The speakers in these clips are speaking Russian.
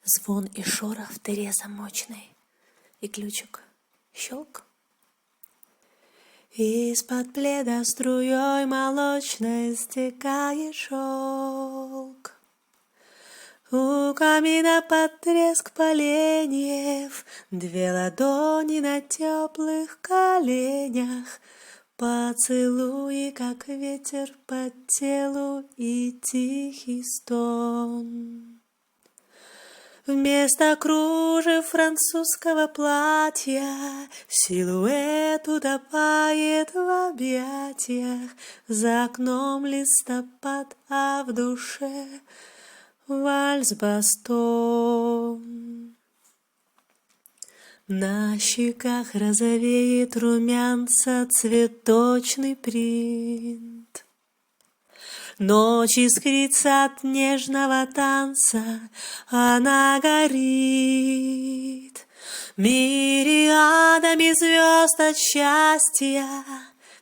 Звон и шорох в дыре замочной, и ключик щелк. Из-под пледа струей молочной стекает шелк. У камина под треск поленьев, две ладони на теплых коленях, поцелуи, как ветер по телу, и тихий стон. Вместо кружев французского платья силуэт утопает в объятиях. За окном листопад, а в душе вальс-бастон. На щеках розовеет румянца цветочный принт. Ночь искрится от нежного танца, она горит мириадами звезд от счастья,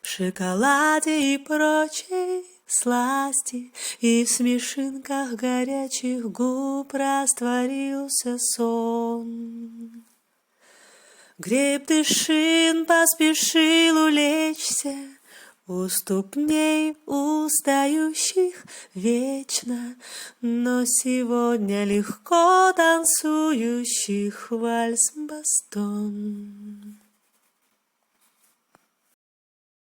в шоколаде и прочей сласти, и в смешинках горячих губ растворился сон. Греб-Дышин поспешил улечься у ступней устающих вечно, но сегодня легко танцующих вальс-бастон.